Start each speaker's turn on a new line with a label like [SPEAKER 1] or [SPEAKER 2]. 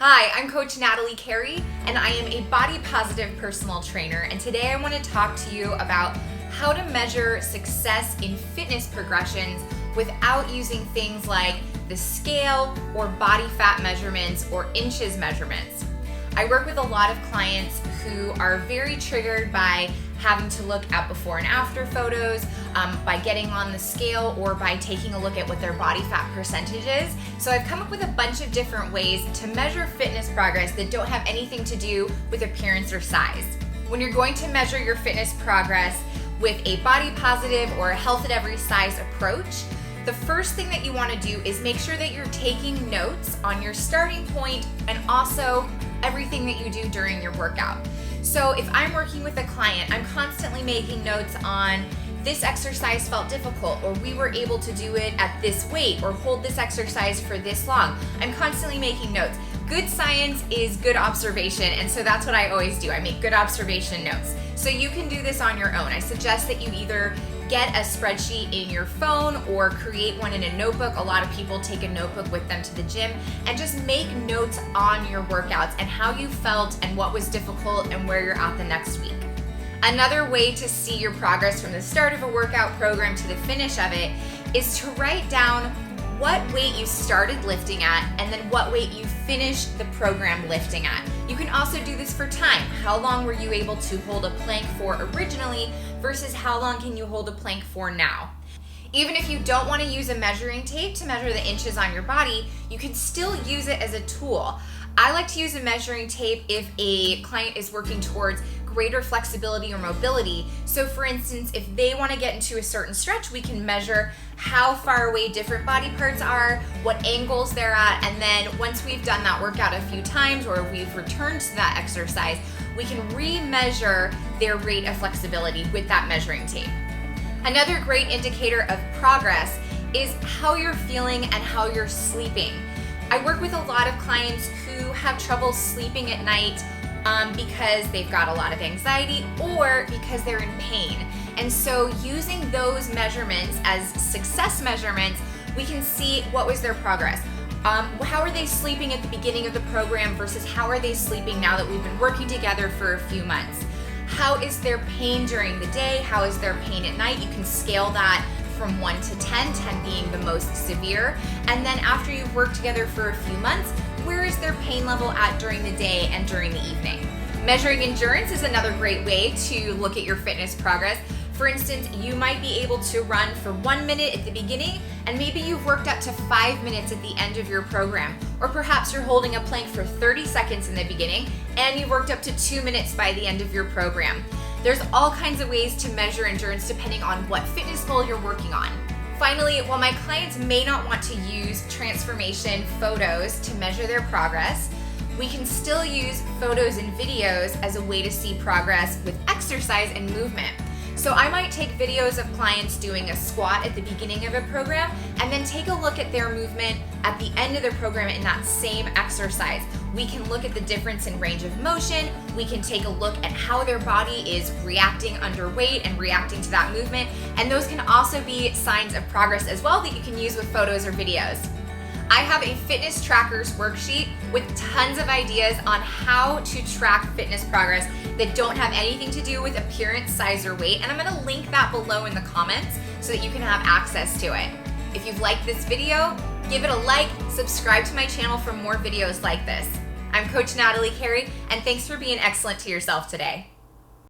[SPEAKER 1] Hi, I'm Coach Natalie Carey, and I am a body positive personal trainer. And today I want to talk to you about how to measure success in fitness progressions without using things like the scale or body fat measurements or inches measurements. I work with a lot of clients who are very triggered by having to look at before and after photos, by getting on the scale, or by taking a look at what their body fat percentage is. So I've come up with a bunch of different ways to measure fitness progress that don't have anything to do with appearance or size. When you're going to measure your fitness progress with a body positive or a health at every size approach, the first thing that you want to do is make sure that you're taking notes on your starting point and also everything that you do during your workout. So if I'm working with a client, I'm constantly making notes on this exercise felt difficult, or we were able to do it at this weight, or hold this exercise for this long. I'm constantly making notes. Good science is good observation, and so that's what I always do. I make good observation notes. So you can do this on your own. I suggest that you either get a spreadsheet in your phone or create one in a notebook. A lot of people take a notebook with them to the gym and just make notes on your workouts and how you felt and what was difficult and where you're at the next week. Another way to see your progress from the start of a workout program to the finish of it is to write down what weight you started lifting at and then what weight you finished the program lifting at. You can also do this for time. How long were you able to hold a plank for originally versus how long can you hold a plank for now? Even if you don't want to use a measuring tape to measure the inches on your body, you can still use it as a tool. I like to use a measuring tape if a client is working towards greater flexibility or mobility. So for instance, if they want to get into a certain stretch, we can measure how far away different body parts are, what angles they're at, and then once we've done that workout a few times or we've returned to that exercise, we can re-measure their rate of flexibility with that measuring tape. Another great indicator of progress is how you're feeling and how you're sleeping. I work with a lot of clients who have trouble sleeping at night because they've got a lot of anxiety or because they're in pain. And so using those measurements as success measurements, we can see what was their progress. How are they sleeping at the beginning of the program versus how are they sleeping now that we've been working together for a few months? How is their pain during the day? How is their pain at night? You can scale that from 1 to 10, 10 being the most severe. And then after you've worked together for a few months, where is their pain level at during the day and during the evening? Measuring endurance is another great way to look at your fitness progress. For instance, you might be able to run for 1 minute at the beginning, and maybe you've worked up to 5 minutes at the end of your program. Or perhaps you're holding a plank for 30 seconds in the beginning, and you've worked up to 2 minutes by the end of your program. There's all kinds of ways to measure endurance depending on what fitness goal you're working on. Finally, while my clients may not want to use transformation photos to measure their progress, we can still use photos and videos as a way to see progress with exercise and movement. So I might take videos of clients doing a squat at the beginning of a program and then take a look at their movement at the end of the program in that same exercise. We can look at the difference in range of motion. We can take a look at how their body is reacting under weight and reacting to that movement. And those can also be signs of progress as well that you can use with photos or videos. I have a fitness trackers worksheet with tons of ideas on how to track fitness progress that don't have anything to do with appearance, size, or weight, and I'm gonna link that below in the comments so that you can have access to it. If you've liked this video, give it a like, subscribe to my channel for more videos like this. I'm Coach Natalie Carey, and thanks for being excellent to yourself today.